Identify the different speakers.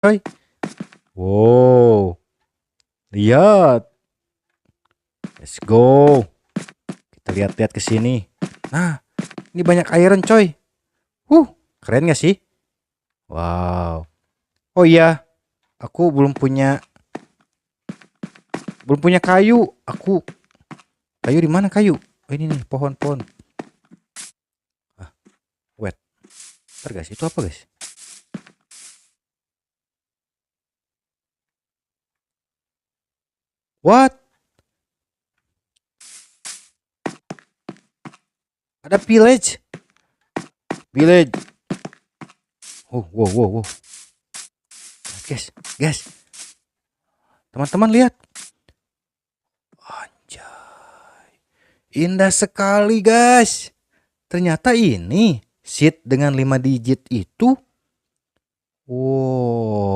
Speaker 1: coy. Wow, lihat. Let's go. Kita lihat-lihat ke sini. Nah, ini banyak iron coy. Keren gak sih? Wow. Oh iya, aku belum punya kayu. Kayu di mana kayu? Oh ini nih, pohon-pohon. Ah, wait. Ntar guys, itu apa guys? What? Ada village. Village. Oh, wow, wow, wow. Guys. Teman-teman lihat. Anjay. Indah sekali guys. Ternyata ini seed dengan 5 digit itu. Wow.